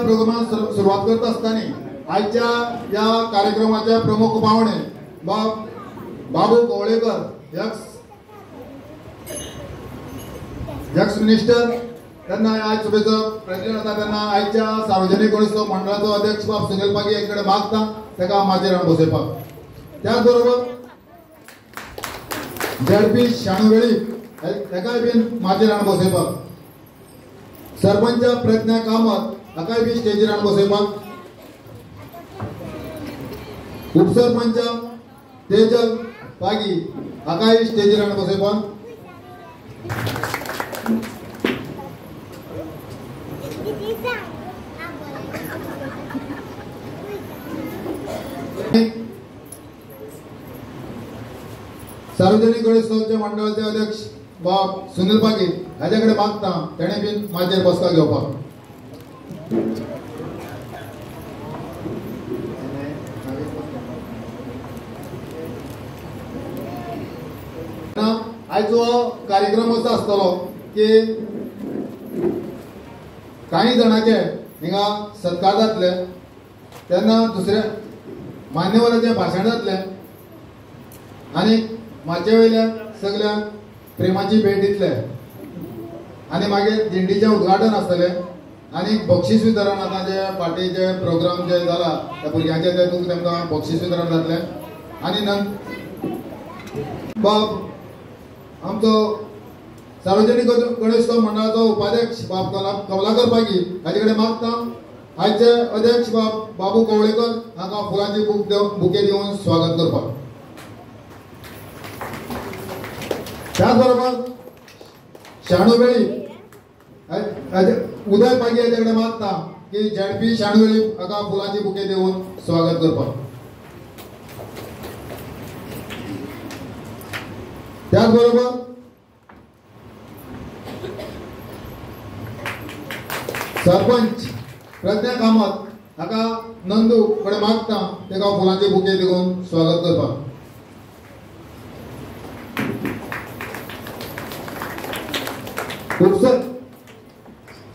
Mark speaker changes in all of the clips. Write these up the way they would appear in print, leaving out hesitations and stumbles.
Speaker 1: प्रोग्रामाक सुरुवात करता आसतना आजच्या या कार्यक्रमाचे प्रमुख पाहुणे बाबू कवळेकर एक्स मिनिस्टर त्यांना आज सभेचो प्रेसिडेंट आसा त्यांना आजच्या सार्वजनिक गणेशोत्सव मंडळाचो अध्यक्ष बाब सुनील पागी यांच्याकडे मागता ताका माजेर हाडून बसयपाक. त्याच बरोबर झेडपी शाणूवेळी ताकाय बीन माजेर हाडून बसयपाक. सरपंच प्रज्ञा कामत ताकाय बी स्टेजीर हाडून बसयपाक. उपसरपंच तेजल पागी ताकाय स्टेजीर हाडून बसयपाक. सार्वजनिक गणेशोत्सवाच्या मंडळाचे अध्यक्ष बाब सुनील पागी हाच्याकडे मागता तेणे बीन माजेर बसका घेवपाक. आयचो कार्यक्रम असो आसतलो की काही जणांचे हिंगा सत्कार जातले तेन्ना दुसऱ्या मान्यवरांचे भाशण जातले आनी माचे वयल्या सगळ्या प्रेमाची भेट दितले आनी मागीर दिंडीचें उद्घाटन आसतले आनी बक्षीस वितरण आतां जे पार्टीचे प्रोग्राम जे जाला त्या भुरग्यांचे तेतूंत तांकां बक्षीस वितरण जातलें. आनी बाब आमचो सार्वजनिक गणेशोत्सव मंडळाचो उपाध्यक्ष बाब कमलाकर पागी हाचे कडेन मागता आजचे अध्यक्ष बाबू कवळेकर हांकां फुलांची बुके दिवन स्वागत करपाक. त्याच बरोबर शाणूवेळी उदय पागी हाचे कडेन मागता की झेडपी शाणूवेळी हाका फुलांची बुके दिवन स्वागत करपाक. त्याच बरोबर सरपंच प्रज्ञा कामत हाका नंदू कडेन मागता ताका फुलांची बुके दिवन स्वागत करपाक. उपसर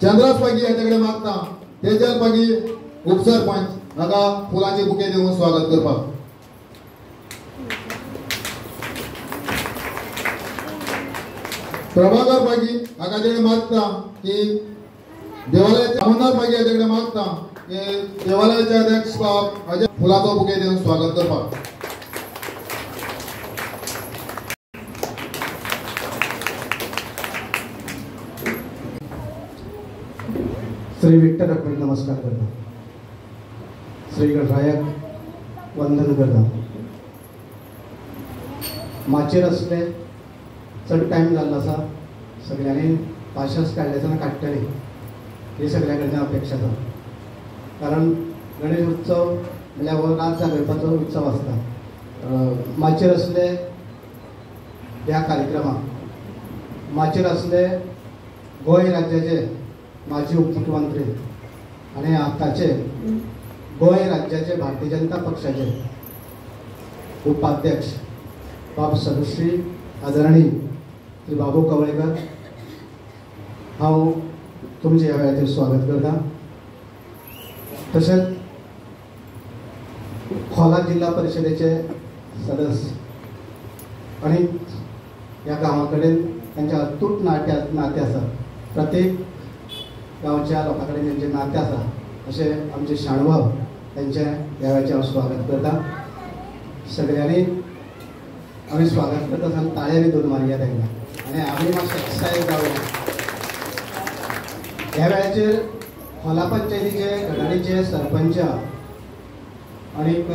Speaker 1: चंद्रास पागी हाच्याकडे मागता तेजल पागी उपसरपंच हाका फुलांची बुके दिवन स्वागत करपाक. प्रभाकर पागी हाच्याकडे मागता की देवालयाचे अमरनाथ पागी हाच्याकडे मागता की देवालयाचे अध्यक्ष बाब हाचे फुलांचो बुके दिवन स्वागत करपाक.
Speaker 2: श्री विठ्ठल रखुमाई नमस्कार करता. श्री गणरायाक वंदन करता. माचेर असले चड टायम जाल्लो आसा सगळ्यांनी पाशस काडले तेन्ना काडटली ही सगळ्यां कडल्यान अपेक्षा आसा. कारण गणेश उत्सव म्हणल्यार हो रात जागरपाचो उत्सव आसता. माचेर असले ह्या कार्यक्रमाक माचेर असले गोंय राज्याचे माजी उपमुख्यमंत्री आणि आताचे गोंय राज्याचे भारतीय जनता पक्षाचे उपाध्यक्ष बाब सर्वश्री आदरणीय श्री बाबू कवळेकर हांव तुमचे ह्या वेळाचेर स्वागत करता. तशेंच खोला जिल्हा परिषदेचे सदस्य आणि ह्या गांवा कडेन तांचे अतूट नाते आसा. प्रत्येक गांवच्या लोकां कडेन तेंचें नातें आसा अशें आमचे शाणभाव तेंचें ह्या वेळाचेर हांव स्वागत करता. सगळ्यांनी आमी स्वागत करता आसतना ताळ्यांनी दोन मारया तांकां आनी आमी मातशें एक्सायट जावं. ह्या वेळाचेर खोला पंचायतीचे घडाडीचे सरपंच आनीक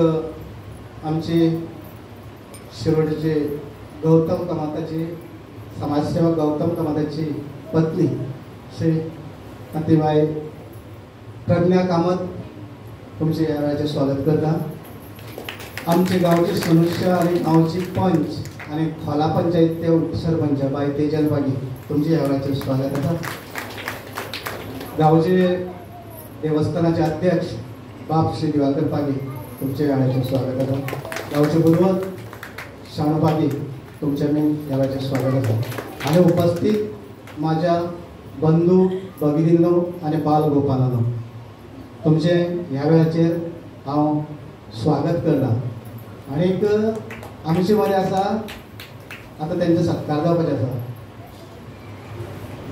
Speaker 2: आमची शिरोडेचे गौतम कामताची समाजसेवक गौतम कामताची पत्नी श्री नातीबाई प्रज्ञा कामत तुमचे ह्या वेळाचेर स्वागत करता. आमचे गांवचे सदस्य आणि गांवची पंच आणि खोला पंचायत ते उपसरपंच बाई तेजल पागी तुमचे ह्या वेळाचेर स्वागत आसा. गांवचे देवस्थानाचे अध्यक्ष बाब श्री दिवाकर पागी तुमचे ह्या वेळाचेर स्वागत आसा. गांवचे गुरुवत शाणू पागी तुमचे मी ह्या वेळाचेर स्वागत आसा. आणि उपस्थित माझ्या बंधू भगिनींनो आणि बाल गोपालांनो तुमचे ह्या वेळाचेर हांव स्वागत करता। आनीक आमचे बरें आसा आतां तेंचो सत्कार जावपाचो आसा।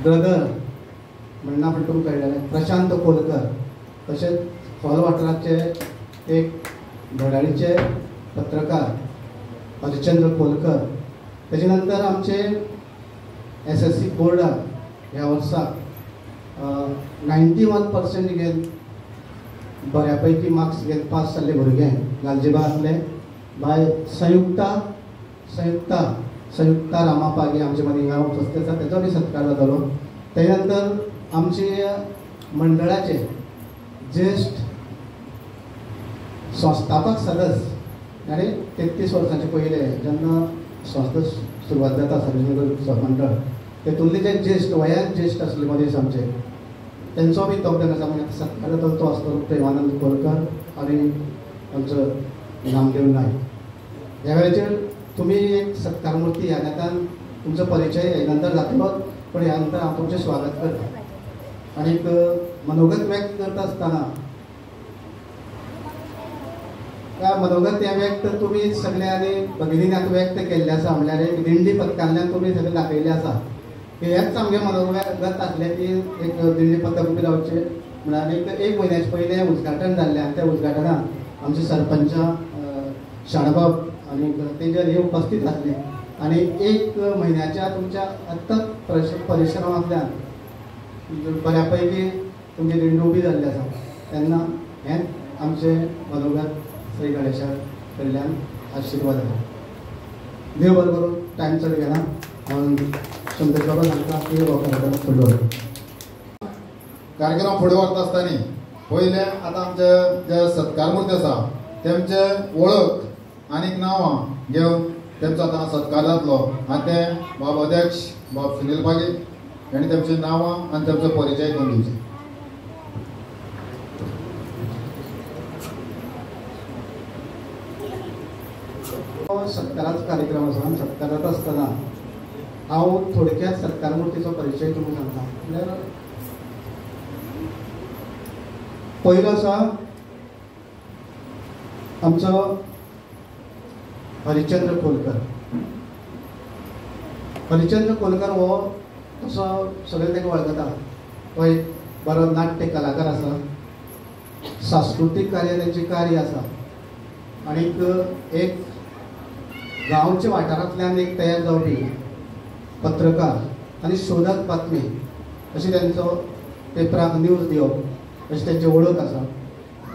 Speaker 2: ब्रदर म्हणना पूण तुमकां कळटलें प्रशांत कोलकर, तशेंच खोल वाठाराचे एक धडाडीचे पत्रकार हरिचंद्र कोलकर, तेजे नंतर आमचे SSC बोर्डाक ह्या वर्साक 91% घेवन बऱ्यापैकी मार्क्स घेवन पास जाल्ले भुरगे गालजिबारांतले बाय संयुक्ता रामापागे आमचे मदीं हिंगा उपस्थित आसा, तेचो बी सत्कार जातलो। तेजे नंतर आमचे मंडळाचे ज्येष्ठ संस्थापक सदस्य आनी 33 वर्सांचे पयले जेन्ना संस्था सुरवात जाता सार्वजनीक मंडळ, तेतूंतले जे ज्येष्ठ वयान ज्येष्ठ आसले मनीस आमचे तेंचो बी तोगडेन आसा। म्हणजे सत्कार जातलो तो आसतलो प्रेमानंद कोलकर आनी आमचो नामदेव नायक। ह्या वेळाचेर तुमी एक सत्कार मुर्ती ह्या नेतान तुमचो परिचय हे नंतर जातलो, पण ह्या नंतर हांव तुमचें स्वागत करता। आनीक मनोगत व्यक्त करता आसतना त्या मनोगत हे व्यक्त तुमी सगळ्यांनी भगिनींनी आतां व्यक्त केल्लें आसा। म्हणल्यार एक दिंडी पथकांतल्यान तुमी सगळे दाखयल्लें आसा की हेंच आमगे मनोगत आसलें की एक दिंडी पथक उबी रावचें म्हणून। आनीक 1 म्हयन्याचे पयलें उद्घाटन जाल्लें आनी त्या उद्घाटनाक आमचे सरपंच शाणबाब आनी तेजेर हे उपस्थित आसले। आनी 1 म्हयन्याच्या तुमच्या अथक परिश्रमांतल्यान बऱ्यापैकी तुमची दिंडी उबी जाल्ली आसा, तेन्ना हें आमचे मनोगत श्री गणेशा कडल्यान आशिर्वाद आसा। देव बरो करूं। टायम चड घेना, संतोष बाबा सांगता की फुडलो
Speaker 1: कार्यक्रम फुडें व्हरता आसतना पयले आतां आमचे जे सत्कार मुर्ती आसा तेंचे वळख आनीक नांवां घेवन तेंचो आतां सत्कार जातलो। आनी ते बाब अध्यक्ष बाब सुनील पागी हांणी तेंची नांवां आनी तेंचो परिचय करून दिवचे।
Speaker 2: सत्काराचो कार्यक्रम आसा। सत्कार जाता आसतना हांव थोडक्यात सत्कार मुर्तीचो परिचय तुमकां सांगता। म्हणल्यार पयलो आसा आमचो हरिचंद्र कोलकर। हरिचंद्र कोलकर हो तसो सगळे ताका वळखता, तो एक बरो नाट्य कलाकार आसा, सांस्कृतीक कार्य तेंचें कार्य आसा। आनीक एक गांवच्या वाठारांतल्यान एक तयार जावपी पत्रकार आनी शोधक बातमी अशी तेंचो पेपराक न्यूज दिवप अशी तेंची वळख आसा।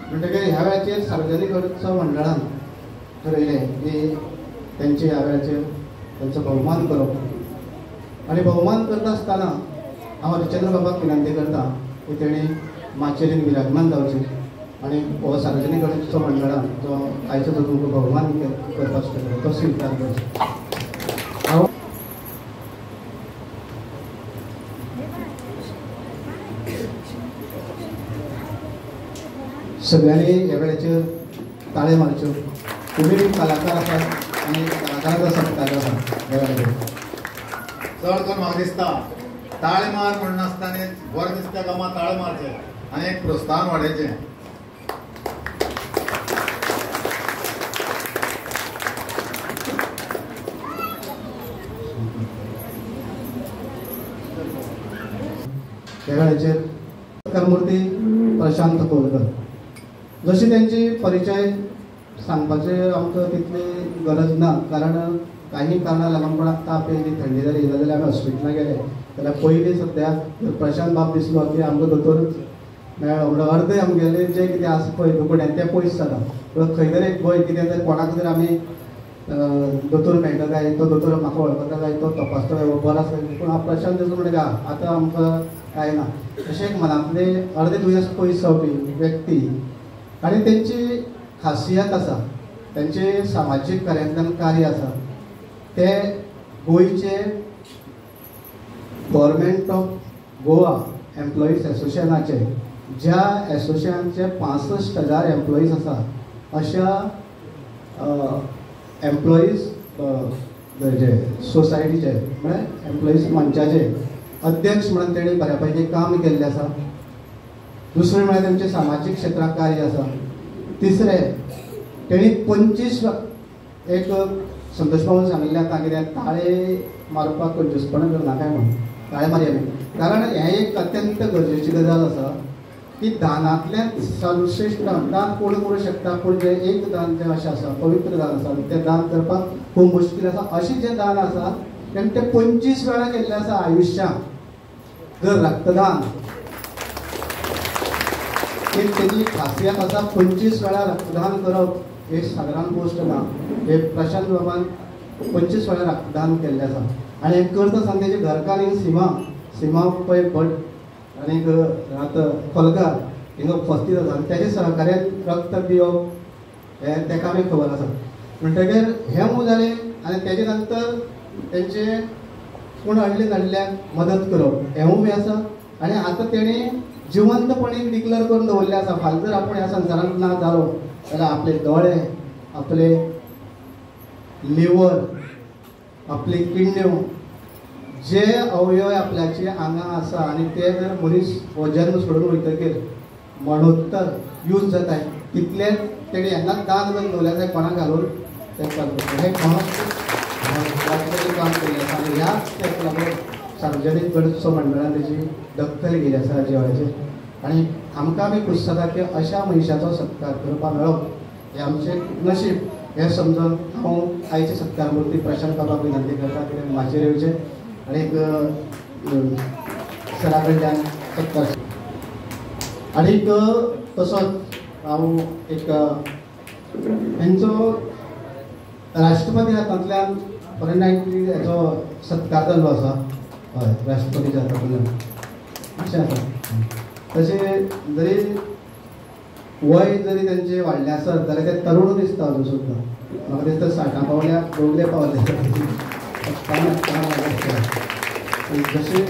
Speaker 2: म्हणटकीर ह्या वेळाचेर सार्वजनीक उत्सव मंडळान ठरयलें की तेंचे ह्या वेळाचेर तेंचो भोवमान करप। आनी भोवमान करता आसतना हांव हरिचंद्र बाबाक विनंती करता की तेणी माचयेर विराजमान जावचें आनी हो सार्वजनीक गणेशोत्सव मंडळान जो आयचो जो तुमकां भोवमान करपाक शकता तो स्विकार करचो। हांव सगळ्यांनी ह्या वेळाचेर ताळे मारच्यो। तुमी बी कलाकार आसात आनी कलाकाराचो सत्कार आसा ह्या वेळाचेर।
Speaker 1: चड करून म्हाका दिसता ताळे मार म्हणनासतना बरें दिसता कामा ताळे मारचे आनी एक प्रोत्साहन वाडयचें।
Speaker 2: ह्या वेळाचेर सत्कार मुर्ती प्रशांत कोलकर। जशी तेंची परिचय सांगपाचें आमकां तितली गरज ना, कारण काही कारणां लागून पण ताप येयली थंडी जाली जाल्यार आमी हॉस्पिटलांत गेले जाल्यार पयलीं सद्याक प्रशांत बाब दिसलो की आमकां दोतोरच मेळ्ळो म्हणून अर्दे आमगेले जे कितें आसा पळय दुखण्यान तें पयस जाता। खंय तरी एक गोंय कितें तरी कोणाक जर आमी दोतोर मेळटा काय तो दोतोर म्हाका वळखता काय तो तपासता काय बरो आसा पूण हांव प्रशांत दिसलो म्हणजे आतां आमकां काय ना अशें एक मनांतले अर्दे दुयेंस पयस जावपी व्यक्ती। आनी तेंची खासियत आसा, तेंचे सामाजीक कार्यांतल्यान कार्य आसा ते गोंयचे गव्हर्मेंट ऑफ गोवा एम्प्लॉईज एसोसिएशनाचे ज्या एसोसिएशनाचे 65,000 एम्प्लॉईज आसा अशा एम्प्लॉईज सोसायटीचे म्हळ्यार एम्प्लॉईज मंचाचे अध्यक्ष म्हणून तेणी बऱ्यापैकी काम केल्लें आसा। दुसरें म्हळ्यार तेंचे सामाजीक क्षेत्रात कार्य आसा. तिसरें तेणी 25 एक संतोष बाबून सांगिल्लें आता कितें ताळे मारपाक कंजूसपणां करना काय म्हणून ताळे मारया आमी. कारण हें एक अत्यंत गरजेची गजाल आसा की दानांतल्यान सर्वश्रेष्ठ दान कोण करूं शकता, पूण जें एक दान जें अशें आसा पवित्र दान आसा तें दान करपाक खूब मुश्कील आसा. अशें जें दान आसा तेणें तें 25 वेळा केल्लें आसा आयुश्यांत. जर रक्तदान एक तेजी खासियत आसा, 25 वेळा रक्तदान करप एक सादारण गोश्ट ना. हे प्रशांत बाबान 25 वेळा रक्तदान केल्लें आसा आनी हें करता आसतना तेजे घरकार सीमा पै भट आनीक आतां कोलगार हिंगा उपस्थित आसा आनी तेजे सहकार्यान रक्त दिवप हें तेका आमी खबर आसा. म्हणटकीर हें मूं जालें आनी तेजे नंतर तेंचे कोण अडल्यांक मदत करप हेंवूय बी आसा. आनी आतां तेणी जिवंतपणी डिक्लेअर करून दवरलें आसा फाल्यां जर आपूण ह्या संवसारांत ना जालो जाल्यार आपले दोळे, आपले लिवर, आपली किडन्यो, जे अवयव आपल्याचे आंगां आसा आनी ते जर मनीस हो जन्म सोडून वयतकीर मरणोत्तर यूज जाताय तितले तेणी येन्ना दान करून दवरलें जाय कोणाक घालून तें करता. हें काम केल्लें आसा आनी ह्याच तेका लागून सार्वजनीक गणेशोत्सव मंडळान तेजी दखल घेतली आसा जिवाळ्याचेर. आनी आमकां बी खूश जाता की अशा मनशाचो सत्कार करपाक मेळप हें आमचें नशीब हें समजून हांव आयचे सत्कार मुर्ती प्रशांत बाबाक विनंती करता की म्हाजेर येवचें आनीक सरा कडल्यान सत्कार. आनीक तसोच हांव एक हेंचो राष्ट्रपती हातांतल्यान फॉरेन हेचो सत्कार जाल्लो आसा. हय, राष्ट्रपतीच्या हातांतल्यान अशें आसा. तशें जरी वय जरी तेंचें व्हाडलें आसत जाल्यार ते तरूण दिसता अजून सुद्दां. म्हाका दिसता 60 पावल्यार दोगले पावले जशें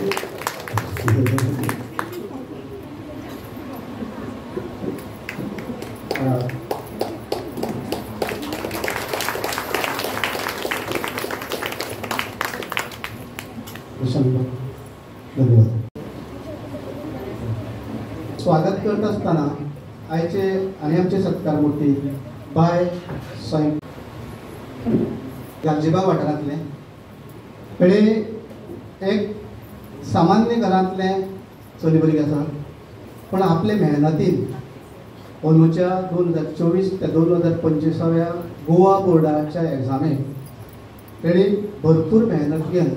Speaker 2: धन्यवाद. स्वागत करता आसतना आयचे आनी आमचे सत्कार मुर्ती बाय स्वयं गालजीबाग वाठारांतले कडेन एक सामान्य घरांतले चली भुरगी आसा पण आपले मेहनतीन अंदूच्या 2024 ते 2025 गोवा बोर्डाच्या एग्जामेक तेणी भरपूर मेहनत घेवन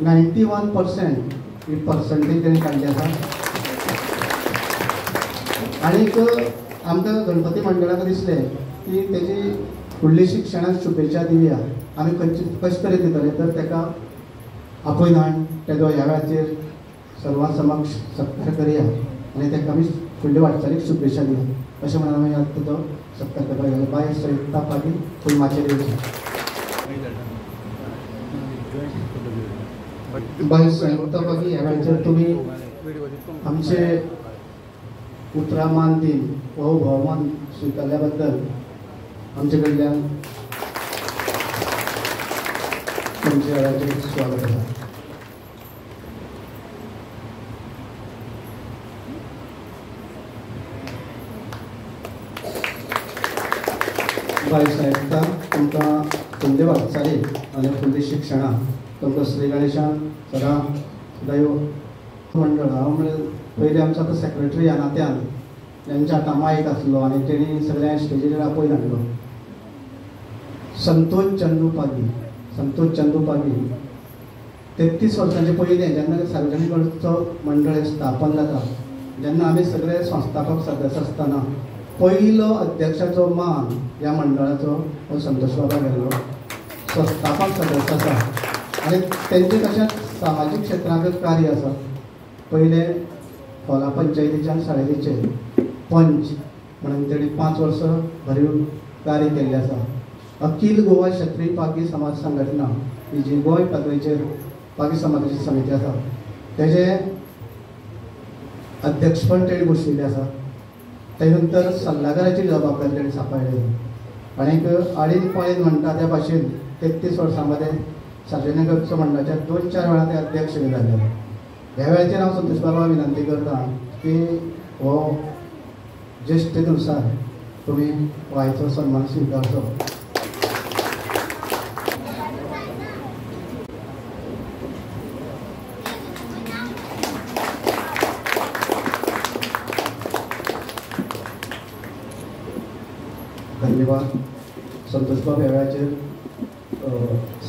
Speaker 2: 91% ही पर्संटेज तेणी काडली आसा. आनीक आमकां गणपती मंडळाक दिसलें की तेजी फुडली शिक्षणाक शुभेच्छा दिवया. आमी कशे तरेन दितले तर तेका आपयनान तेजो ह्या वेळाचेर सर्वां समक्ष सत्कार करया आनी तेका आमी फुडले वाटचालीक शुभेच्छा दिया अशें म्हणून आमी आतां तेजो सत्कार करपाक गेले. बाय सयुक्ता पाटील फूल माचेर येवचें. बाय सयुक्ता पाटील ह्या वेळाचेर तुमी आमचे उतरां मान दिन हो भोवमान स्विकारल्या बद्दल आमचे कडल्यान तुमचे वेळाचेर स्वागत आसा. बाय सयुक्ता तुमकां तुमचे वाटचाली आनी फुडली शिक्षणां तुमकां श्री गणेशान सदां सदैव मंडळ हांव म्हणजे पयलीं आमचो आतां सेक्रेटरी ह्या नात्यान तेंच्या हातां मायक आसलो आनी तेणी सगळ्या स्टेजीर आपयन हाडलो. संतोष चंदू पागी 33 वर्सांचे पयलीं जेन्ना सार्वजनीक गणेशोत्सव मंडळ स्थापन जाता जेन्ना आमी सगळे संस्थापक सदस्य आसतना पयलो अध्यक्षाचो मान ह्या मंडळाचो हो संतोष बाबा गेल्लो. संस्थापक सदस्य आसा आनी तेंचे तशेंच सामाजीक क्षेत्रांत कार्य आसा. पयले खोला पंचायतीच्या शाळेचे पंच म्हणून तेणी 5 वर्सां भरीव कार्य केल्लें आसा. अखिल गोवा क्षत्रीय पागी समाज संघटना ही जी गोंय पातळीचेर पागी समाजाची समिती आसा तेजे अध्यक्षपण तेणी बशिल्लें आसा. तेजे नंतर सल्लागाराची जबाबदारी तेणी सांबाळ्ळी आनीक आडीन पळीन म्हणटा त्या भाशेन 33 वर्सां मध्ये सार्वजनीक गणेशोत्सव मंडळाच्या 2-4 वेळा ते अध्यक्ष जाले. ह्या वेळाचेर हांव संतोष बाबा विनंती करता की हो ज्येष्ठतेनुसार तुम्ही व्हायचो सन्मान स्वीकारतो. धन्यवाद. संतोषबाब ह्या वेळाचेर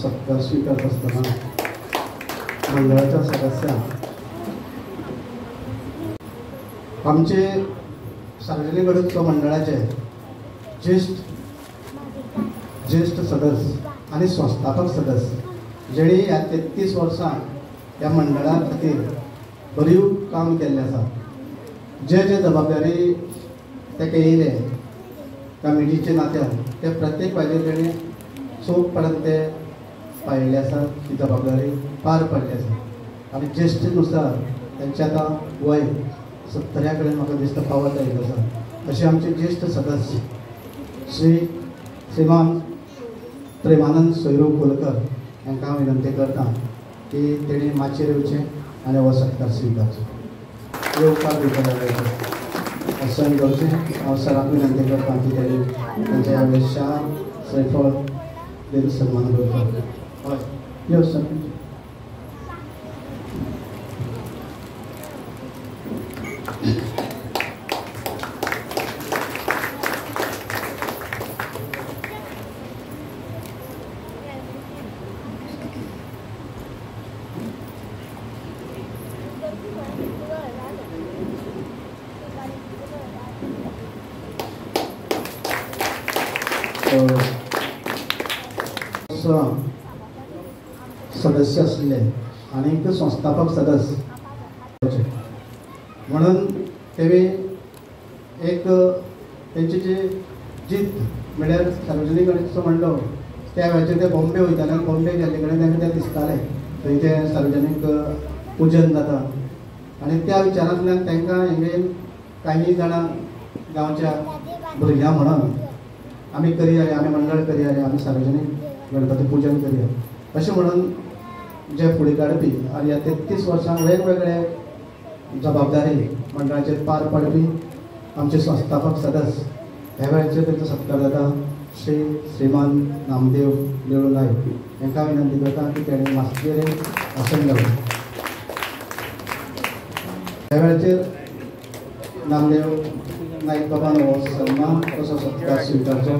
Speaker 2: सत्कार स्वीकारत असताना मंडळाच्या सदस्यांक आमचे सार्वजनिक गणेशोत्सव मंडळाचे ज्येष्ठ सदस्य आणि संस्थापक सदस्य जेणी ह्या 33 वर्सां ह्या मंडळा खातीर बरीव काम केल्लें आसा. जे जबाबदारी ताका येयले कमिटीचे नात्यान ते प्रत्येक वेळाचेर तेणी चोखपणान ते पाळिल्ले आसा. ही जबाबदारी पार पडली आसा आनी ज्येष्ठतेनुसार तेंचे आतां वय 70 कडेन म्हाका दिसता पावत आयिल्लो आसा. अशे आमचे ज्येष्ठ सदस्य श्रीमान प्रेमानंद सोयरू कोलकर हांकां हांव विनंती करता की तेणी माचयेर येवचें आनी हो सत्कार स्विकारचो. येवकार दिवपाक असं करचें. हांव सराक विनंती करता की तेणी तांच्या ह्या वेशार श्रीफळ देव सन्मान करता. हय यो सर. सदस्य असले आणि संस्थापक सदस्य म्हणून तेवे एक तेंची जी जीत म्हळ्यार सार्वजनीक गणेशोत्सव मंडळ त्या वेळाचेर ते बॉम्बे वयताले आनी बॉम्बे गेल्ले कडेन तेंकां तें दिसतालें थंय तें सार्वजनीक पुजन जाता आनी त्या विचारांतल्यान तेंकां हेंगेन काही जाणां गांवच्या भुरग्यां म्हणून आमी करया, आमी मंडळ करया, आमी सार्वजनीक गणपती पुजन करया अशें म्हणून जे फुडें काडपी आनी ह्या 33 वर्सांक वेगवेगळे जबाबदारी मंडळाचेर पार पाडपी आमचे संस्थापक सदस्य ह्या वेळाचेर तेंचो सत्कार जाता. श्रीमान नामदेव देवळू नायक हांकां विनंती करता की तेणें माचयेर आसन घालूं. ह्या वेळाचेर नामदेव नायक बाबान हो सन्मान कसो सत्कार स्विकारचो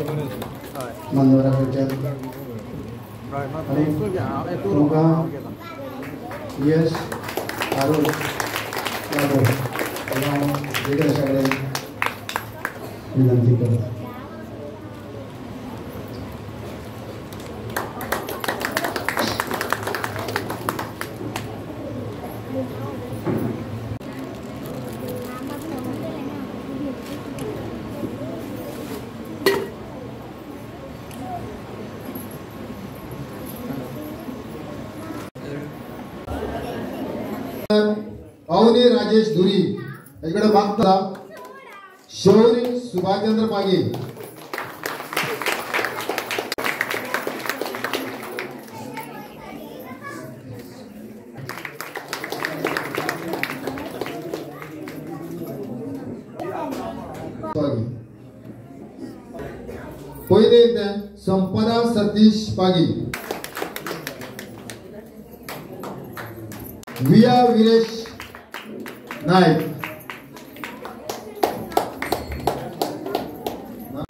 Speaker 2: मान्यवरा कडच्यान आनी तुमकां यश आरोग्य यादव हांव अशा कडेन विनंती करता.
Speaker 1: अवनी राजेश धुरी इकडे मागता शौर्य सुभाषचंद्र पागे. पहिले संपदा सतीश पागी. विया वीरेश नायक.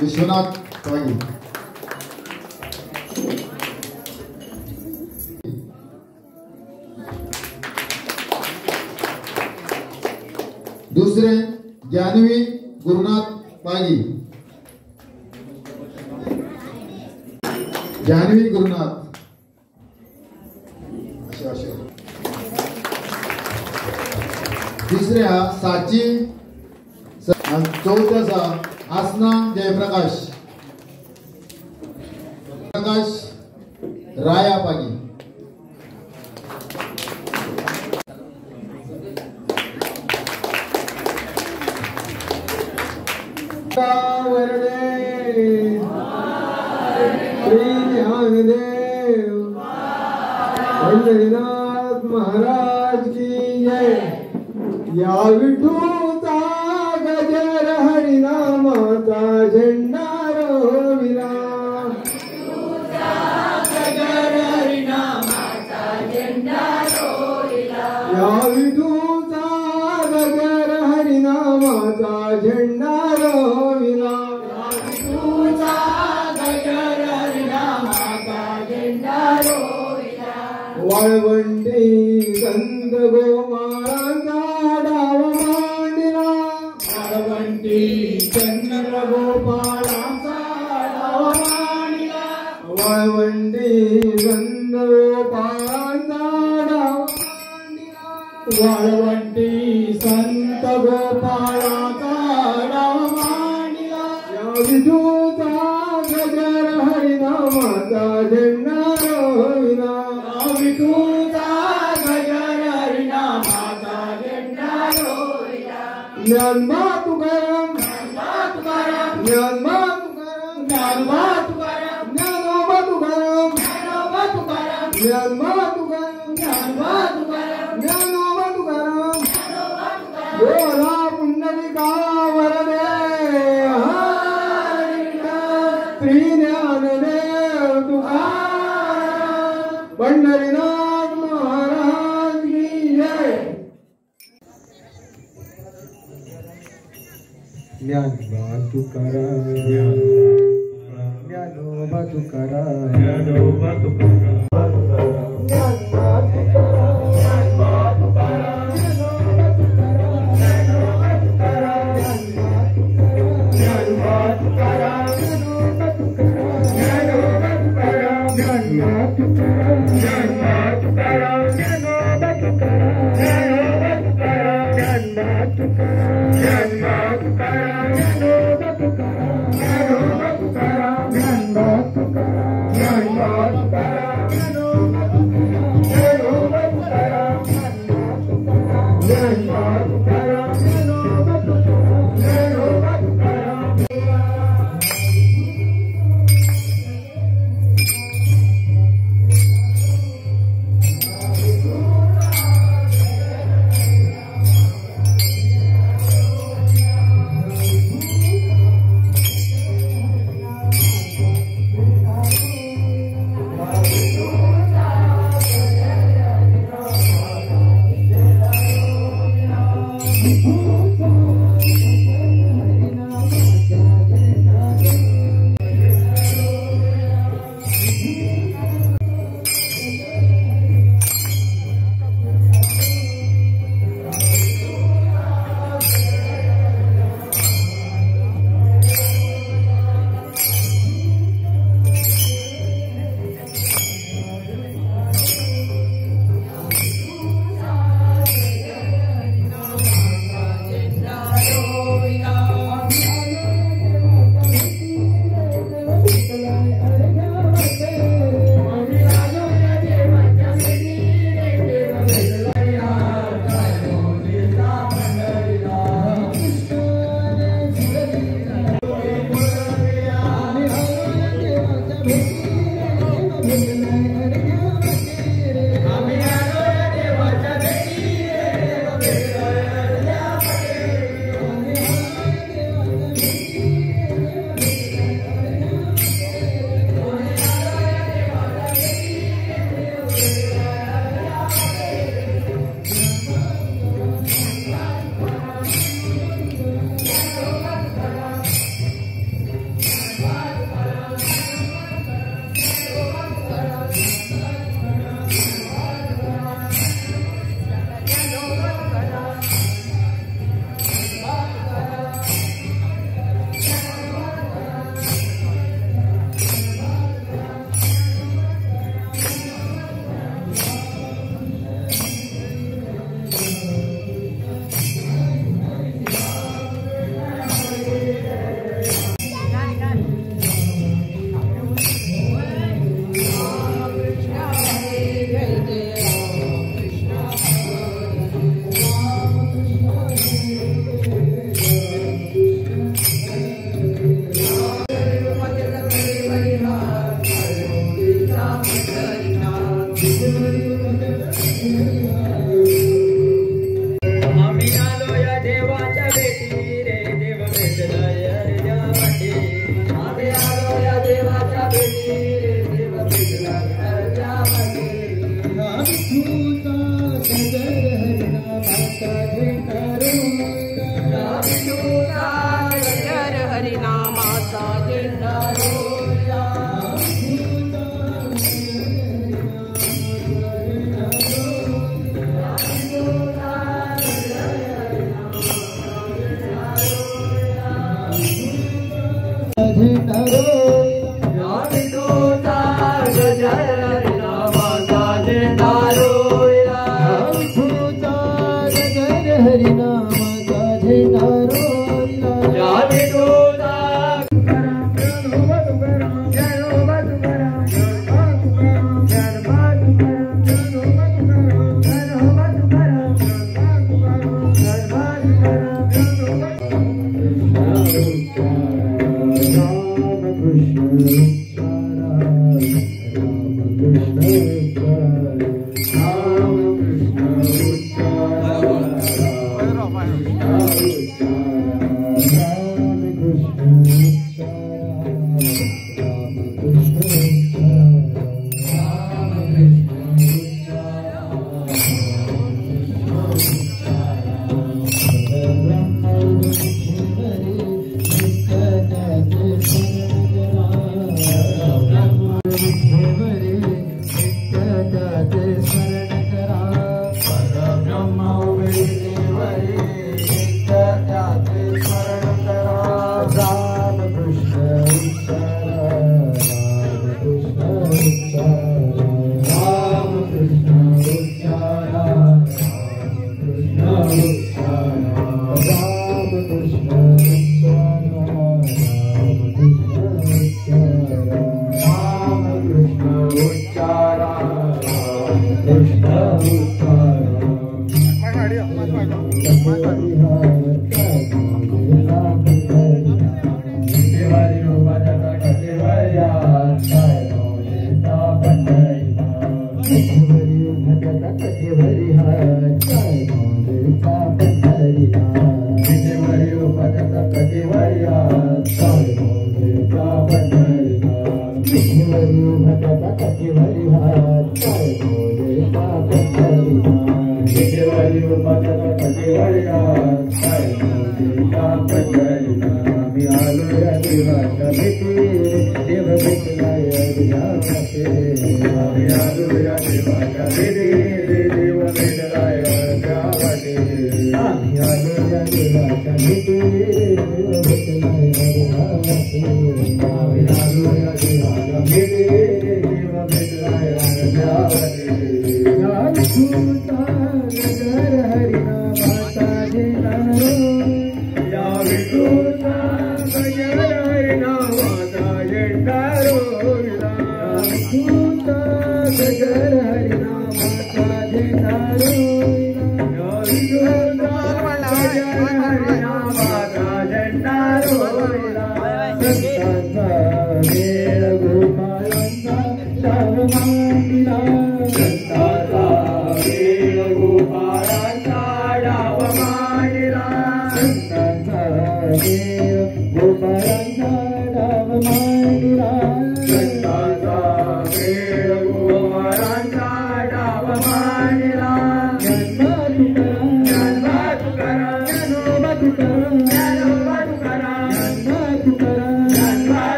Speaker 1: विश्वनाथ पागी. दुसरे ज्ञानवी गुरुनाथ पागी. जानवी गुरुनाथ. तिसरे हा साची. चौथे आसा आसना जयप्रकाश राया पागी.
Speaker 3: महाराज की जय. या विठूचा वाळवंटी संत गोपाळांचा डाव मांडिला वाळवंटी चंद्र गोपाळांचा डाव मांडिला वाळवंटी संत गोपाळांचा डाव मांडिला वाळवंटी संत गोपाळांचा डाव मांडिला या विठूचा गजर हरिनामाचा झेंडा रोविला विठूचा गजर हरिनामाचा झेंडा रोविला ज्ञानबा तुकाराम ज्ञानबा तुकाराम ज्ञानबा तुकाराम ज्ञानबा तुकाराम ज्ञानोबा तुकाराम ज्ञानबा तुकाराम ज्ञानबा तुकाराम ज्ञानोबा तुकाराम बोला पुंडलिका वरदे श्री ज्ञानदेव तुकाराम पंढरीनाथ महाराज की जय। ज्ञानोबा तुकाराम ज्ञानोबा तुकाराम ज्ञानोबा तुकाराम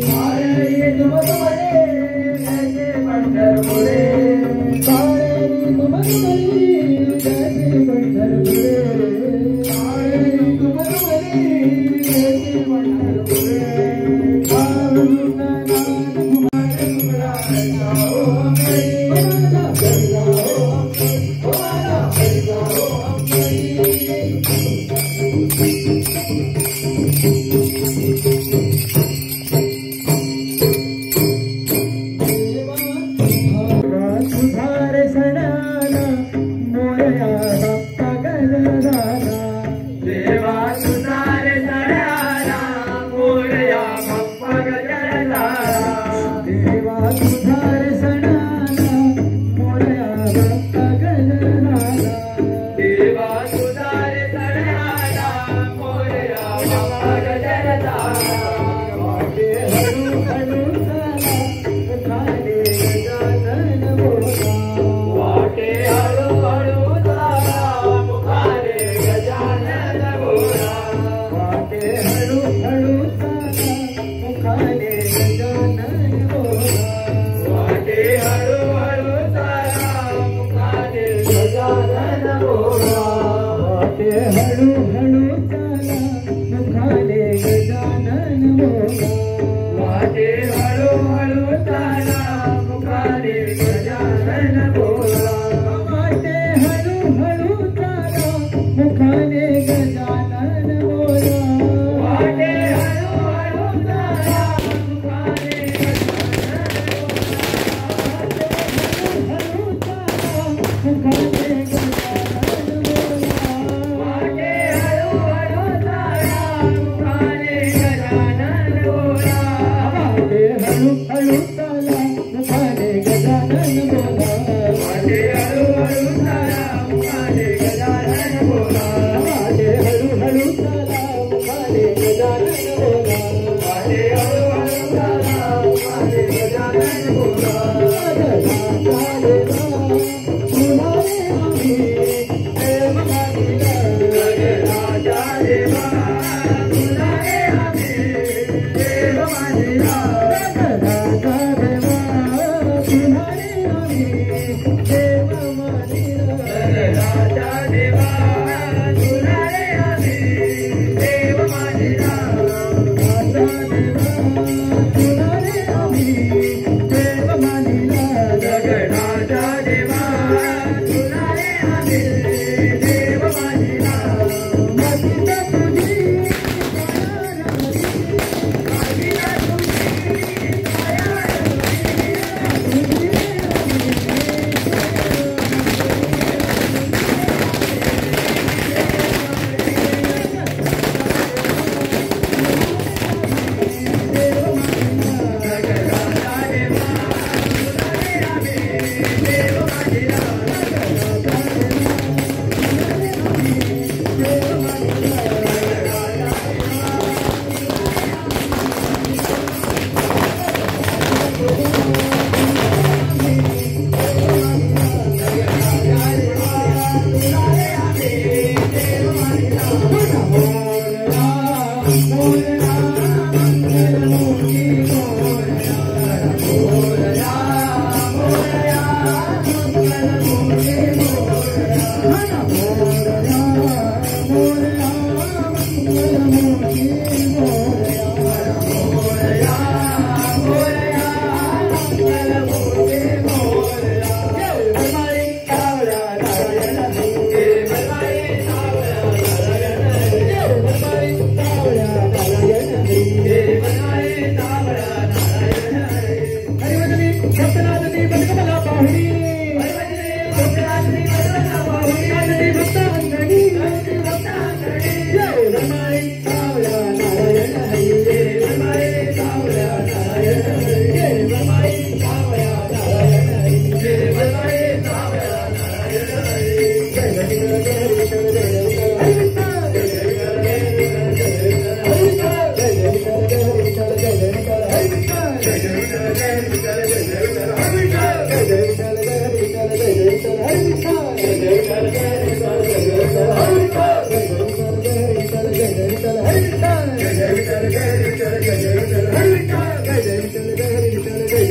Speaker 4: Hare
Speaker 3: जय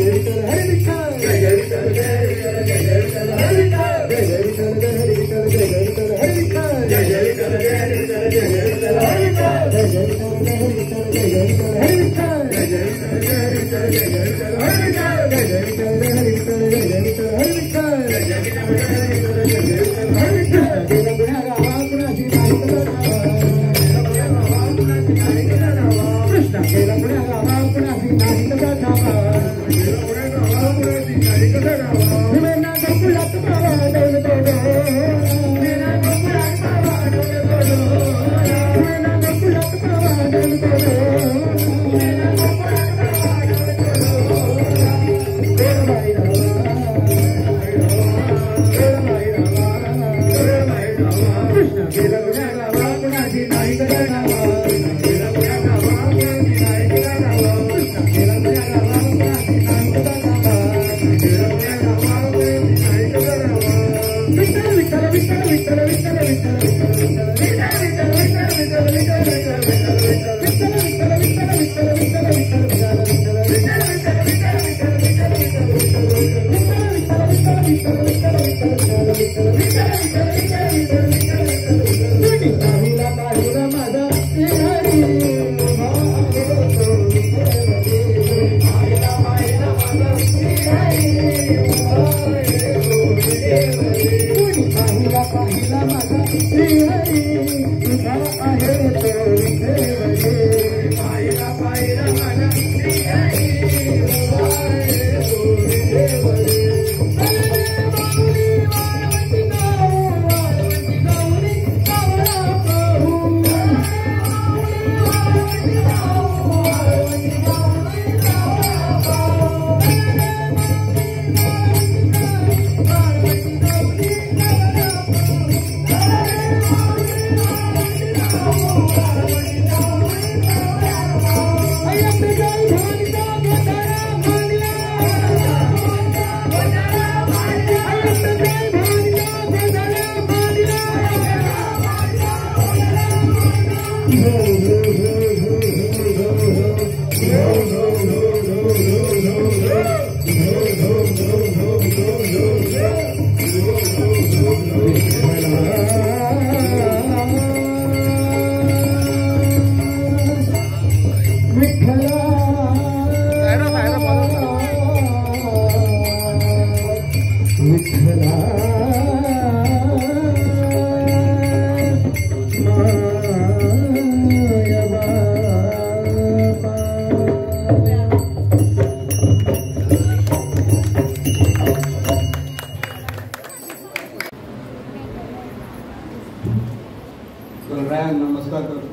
Speaker 3: नमस्कार करतो.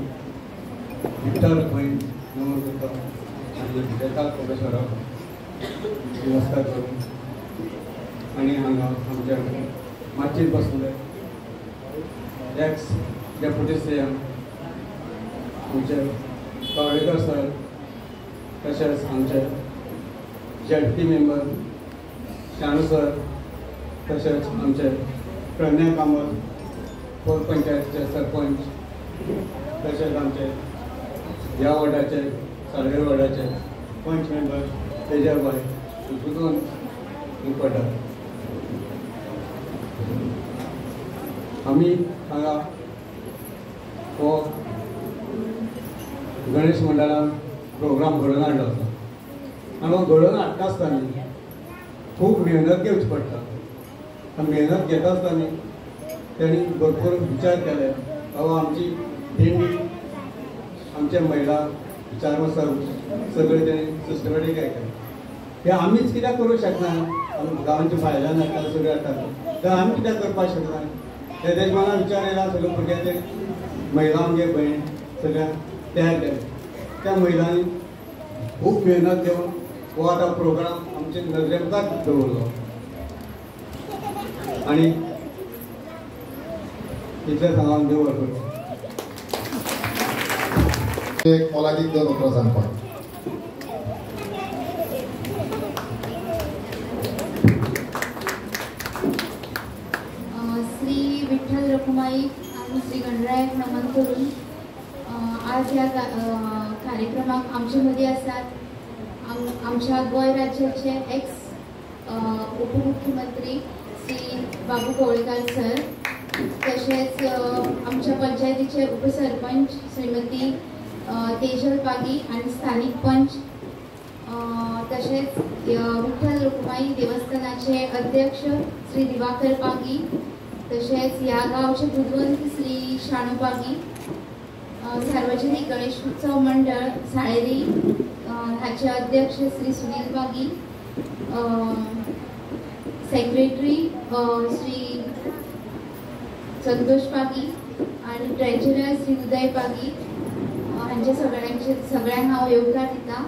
Speaker 3: विठ्ठल रखुमाई नमस्कार आणि बेताल प्रोफेसराक नमस्कार करून आणि हांगा आमच्या माचयेर बसले एक्स डेप्युटी सीएम आमचे कावळेकर सर तशेंच आमचे ZP मेंबर शाणू सर तशेंच आमचे प्रज्ञा कामत पोर पंचायतीचे सरपंच तशेंच आमचे ह्या वॉर्डाचे सालगेर वॉर्डाचे पंच मेंबर तेजरबाई दोन इम्पॉर्टंट आमी हांगा हो गणेश मंडळान प्रोग्राम घडोवन हाडलो आसा आनी हो घडोवन हाडटा आसतना खूब मेहनत घेवची पडटा आनी मेहनत घेता आसतना तेणी भरपूर विचार केले बाबा आमची दिंडी आमच्या महिला विचार सगळे तेणी सिस्टमॅटीक केले हे आमीच कित्याक करूंक शकना आमी गांवांच्या भायल्यान हाडटा सगळे हाडटा तर आमी कित्याक करपाक शकना ते तेजे मनान विचार येयला सगळे भुरगे ते महिला आमगे भयण सगळ्यांक तयार केले त्या महिलांनी खूब मेहनत घेवन हो आतां प्रोग्राम आमचे नजरे मुखार दवरलो आनी इतलें सांगून देव बरें करूं.
Speaker 1: एक मोलादीक दोन उतरां सांगपाक
Speaker 4: श्री विठ्ठल रखुमाई आणि श्री गणरायाक नमन करून आज ह्या कार्यक्रमाक आमचे मध्ये आसात आमच्या गोंय राज्याचे एक्स उपमुख्यमंत्री श्री बाबू कवळेकर सर तसेच आमच्या पंचायतीचे उपसरपंच श्रीमती तेजल पागी आणि स्थानिक पंच तसेच विठ्ठल रखुमाई देवस्थानाचे अध्यक्ष श्री दिवाकर पागी तसेच या गावचे बुधवंत श्री शाणू पागी सार्वजनिक गणेश उत्सव मंडळ साळेरी हाचे अध्यक्ष श्री सुनील पागी सेक्रेटरी श्री संतोष पागी आणि ट्रेजरर श्री उदय पागी हांचे सगळ्यांक हांव येवकार दिता.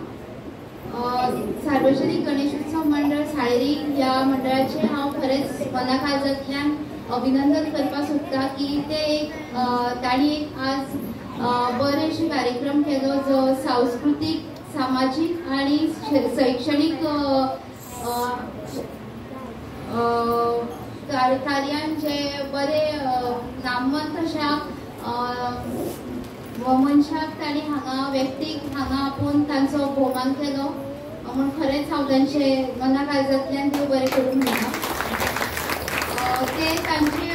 Speaker 4: सार्वजनिक गणेशोत्सव मंडळ साळेरी ह्या मंडळाचे हांव खरेंच मनाकाळजांतल्यान अभिनंदन करपाक सोदता की ते एक तांणी एक आज बरेशे कार्यक्रम केलो जो सांस्कृतीक सामाजिक आणि शैक्षणिक कार्यान जे बरे नामवंत अशा मनशाक तांणी हांगा व्यक्तीक हांगा आपोवन तांचो भोवमान केलो म्हणून खरेंच हांव तांचे मनाकाळजांतल्यान देव बरें करूं म्हणटा. ते तांचे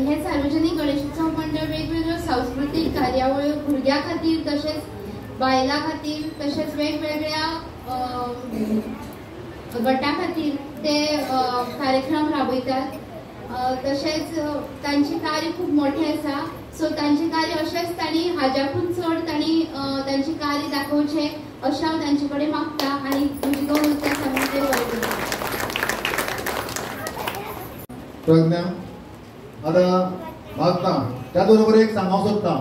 Speaker 4: हे सार्वजनिक गणेशोत्सव मंडळ वेगवेगळ्यो सांस्कृतीक कार्यावळ्यो भुरग्यां खातीर तशेंच बायलां खातीर तशेंच वेगवेगळ्या गटां खातीर ते कार्यक्रम राबयतात. तशेंच तांचे कार्य खूब मोठें आसा. सो तांचे कार्य अशेंच तांणी हाज्याकून चड तांणी तांचे कार्य दाखोवचे अशें हांव तांचे कडेन मागता आनी तुजी दोन उतर सांगून बरें करता.
Speaker 1: प्रज्ञा आता मागता त्या बरोबर एक सांगूंक सोदता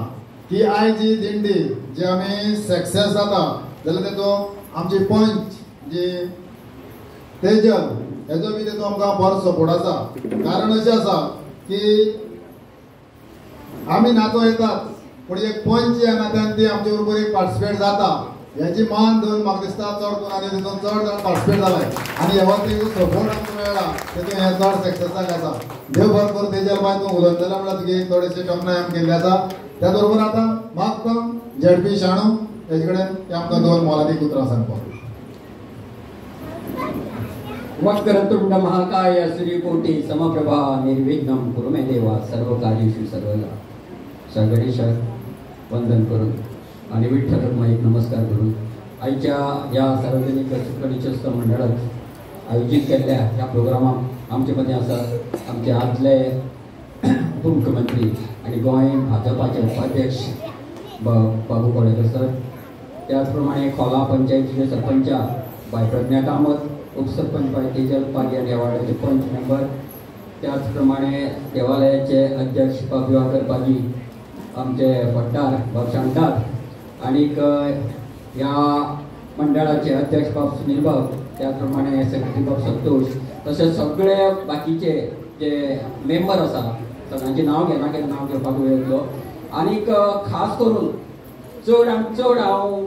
Speaker 1: की आयज जी दिंडी जी आमी सक्सेस जाता जाल्यार तेतूंत आमची पंच जी तेजल हेजो बी तेतूंत आमकां बरो सपोर्ट आसा. कारण अशें आसा की आमी नातो येतात पूण एक पंच ह्या नात्यान ती आमचे बरोबर एक पार्टिसिपेट जाता याची मान धरून म्हाका दिसता चड कोणानी तितून चड जाण पार्टिसिपेट जालाय आनी ह्या वतीन सपोर्ट आमकां मेळ्ळा तेतून हें चड सक्सेसाक आसा. देव बरें करूं. तेजेर मागीर तूं उलयतलें म्हणल्यार तुगे थोडेशे टोकनाय आमी केल्ले आसा. त्या बरोबर आतां मागता झेडपी शाणू हेजे कडेन आमकां दोन मोलादीक उतरां सांगपाक.
Speaker 5: वक्रतुंड महाकाय सूर्यकोटि समप्रभा निर्विघ्नं कुरु मे देवा सर्व कार्येषु सर्वदा. गणेश वंदन करून आणि विठ्ठल रखुमाईक नमस्कार करून आयच्या या सार्वजनिक गणेशोत्सव मंडळात आयोजित केल्ल्या ह्या प्रोग्रामाक आमचे मदें आसात आमचे आदले उपमुख्यमंत्री आणि गोंय भाजपाचे उपाध्यक्ष बाबू कोळेकर सर. त्याच प्रमाणे खोला पंचायतीचे सरपंच बाय प्रज्ञा कामत, उपसरपंच बाय तेजल पागी आणि वार्डाचे पंच मेंबर. त्याचप्रमाणे देवालयाचे अध्यक्ष दिवाकर पागी, आमचे भट्टार बाब शांतार आणीक ह्या मंडळाचे अध्यक्ष बाब सुनील बाब, त्याचप्रमाणे सेक्रेटरी बाब संतोष, तसेच सगळे बाकीचे जे मेंबर आसा सगळ्यांचे नांव घेना की नांव घेवपाक वेळ येतलो. आणीक खास करून चड हांव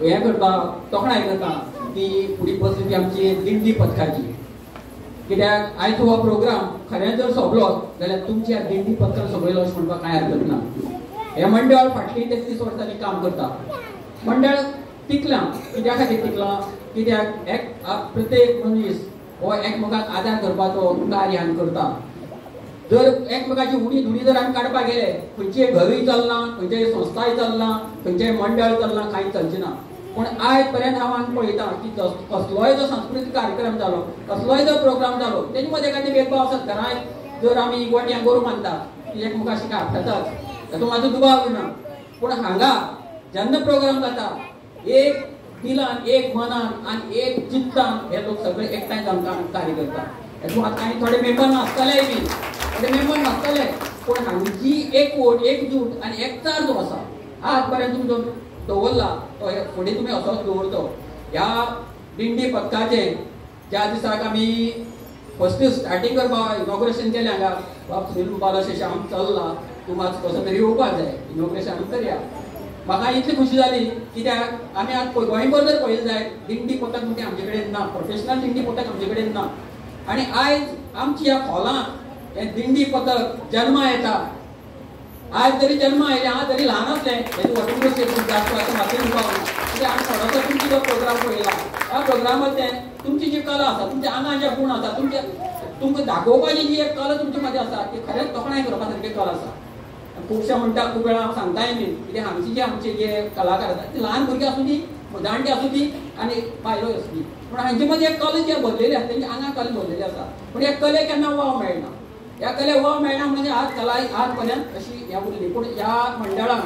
Speaker 5: हें करता तोखणाय करता ती फुडें बसली आमची दिंडी पथकाची. कित्याक आयज हो प्रोग्राम खरें जर सोंपलो जाल्यार तुमच्या दिंडी पथकान सोंपयलो अशें म्हणपाक कांय हरकत ना. हे मंडळ फाटलीं 33 वर्सांनी काम करता. मंडळ टिकलां कित्या खातीर टिकलां? कित्याक प्रत्येक मनीस हो एकमेकाक आदार करपाचो कार्य हांगा करता. जर एकमेकाची उडी धुडी जर आमी काडपाक गेले खंयचेय घरूय चलना, खंयचेय संस्थाय चलना, खंयचेय मंडळ चलना, कांय चलचें ना. पण आयज पर्यंत हांव हांगा पळयता की कसलोय जो सांस्कृतीक कार्यक्रम जालो, कसलोय जो प्रोग्राम जालो, तेजे मदें एखादी भेदभाव आसत. घरांत जर आमी गोट्यां गोरू मानता एकमेकाशी काय आपटातात, तातूंत म्हाजो दुबाव ना. पूण हांगा जेन्ना प्रोग्राम जाता एक दिलान, एक मनान आनी एक चित्तान हे लोक सगळे एकठांय जावन कार्य करता. हेतूंत आतां कांय थोडे मेंबर नासतले बी, थोडे मेंबर नासतले, पूण हांची एकवट, एकजूट आनी एकचार जो आसा आज पर्यंत तुमचो दवरला तो फुडें तुमी असोच दवरतो. ह्या दिंडी पथकाचे ज्या दिसाक आमी फर्स्ट स्टार्टींग करपाक इनॉग्रेशन केलें हांगा बाब सुनील बालाशेश आमी चल्ला, तूं मातसो कसो तरी येवपाक जाय, इनॉग्रेशन आमी करया. म्हाका इतली खुशी जाली कित्याक आमी आतां गोंयभर जर पळयलें जायत दिंडी पथक म्हणजे आमचे कडेन ना, प्रोफेशनल दिंडी पथक आमचे कडेन ना. आनी आयज आमची ह्या खोलांत हे दिंडी पथक जल्मा येता. आज जरी जन्म आयले, हांव जरी ल्हान आसलें हेजी वॉटिंग जास्त अशें म्हाका दिवपाक ना. कित्याक हांवें थोडोसो तुमचो जो प्रोग्राम पळयला ह्या प्रोग्रामांतल्यान तुमची जी कला आसा, तुमच्या आंगान जे गुण आसा, तुमकां दाखोवपाची जी एक कला तुमचे मदें आसा ती खरेंच तोखणाय करपा सारकी कला आसा. खुबशे म्हणटा खूब वेळा हांव सांगताय न्ही कित्याक हांगची जे आमचे जे कलाकार आसा ते ल्हान भुरगे आसूं दी, जाणटे आसूं दी आनी बायलोय आसूं दी, पूण हांचे मदें एक कला जी भरलेली आसा, तेंच्या आंगाक कला भरलेली आसा. पूण ह्या कलेक केन्ना वाव मेळना. ह्या कलेक वाव मेळना म्हणजे आज कला आज पर्यंत अशी ह्या उरली. पूण ह्या मंडळान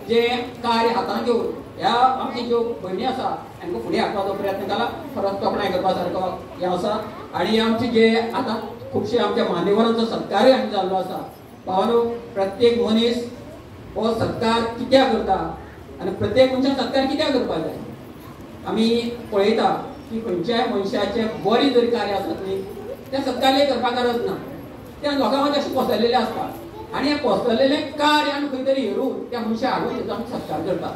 Speaker 5: जे कार्य हातांत घेवन ह्या आमची ज्यो भयणी आसा तांकां फुडें हाडपाचो प्रयत्न केला. परत तोखणाय करपा सारको हें आसा. आनी आमचे जे आतां खुबशे आमच्या मान्यवरांचो सत्कारूय आमी जाल्लो आसा. पावलो प्रत्येक मनीस हो सत्कार कित्याक करता आनी प्रत्येक मनशान सत्कार कित्याक करपाक जाय. आमी पळयता की खंयच्याय मनशाचें बरें जर कार्य आसत न्ही तें सत्कार करपाक गरज ना. त्या लोकां मदें अशें पसरलेलें आसता आनी हें पसरलेलें कार्य आमी खंय तरी हेरून त्या मनशाक हाडून तेचो आमी सत्कार करता.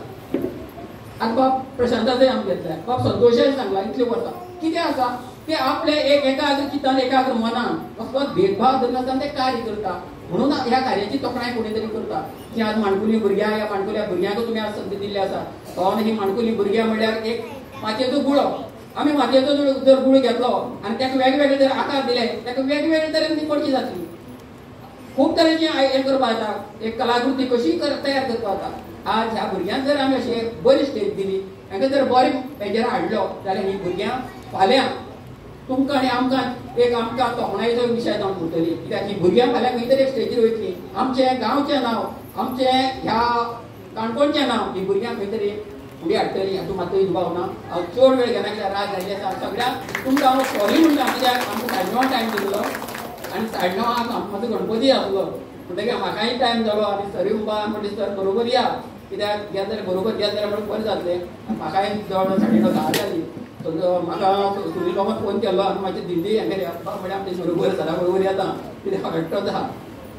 Speaker 5: आतां बाब प्रशांताचें आमी घेतलें, बाब संतोशाय सांगला इतलें वर्सां कितें आसा ते आपले एक एकाग्र चित्तान एकाग्र मनान कसलोच भेदभाव धरनासतना ते कार्य करता. म्हणून ह्या कार्याची तोखणाय कोणी तरी करता. की आज माणकुली भुरग्यां ह्या माणकुल्या भुरग्यांक तुमी आज संदी दिल्ली आसा. ही माणकुली भुरग्यां म्हणल्यार एक मातयेचो गुळो. आमी मातयेचो जर गुळ घेतलो आनी ताका वेगवेगळे जर आकार दिले ताका वेगवेगळे तरेन ती पडची जातली. खूब तरेची हें करपा जाता. एक कलाकृती कशी तयार करपा जाता. आज ह्या भुरग्यांक जर आमी अशें बरी स्टेज दिली तांकां जर बरें हेजेर हाडलो जाल्यार ही भुरग्यां फाल्यां तुमकां आनी आमकां एक आमकां तोखणायेचो विशय जावन उरतली. कित्याक ही भुरग्यां फाल्यां खंय तरी एक स्टेजीर वयतली. आमचें गांवचें नांव आमचें ह्या काणकोणचें नांव ही भुरग्यांक खंय तरी फुडें हाडटली. हातूंत मात्तूय दुबाव ना. हांव चड वेळ घेना कित्याक रात जाल्ली आसा. सगळ्यांक तुमकां हांव सॉरी म्हणटा कित्याक आमकां 9:30 टायम दिल्लो आनी 9:30 म्हाजो गणपती आसलो म्हणटकीर म्हाकाय टायम जालो आनी सरी म्हणपा म्हणटा सर बरोबर या कित्याक गेले जाल्यार बरोबर गेले जाल्यार म्हणून बरें जातलें. म्हाकाय जवळ 9:30 जाली. म्हाका सुनील बाबान फोन केल्लो आनी म्हाजी दिल्ली हांगा म्हळ्यार आमचे बरोबर सरा बरोबर येता कित्याक हट्टच आहा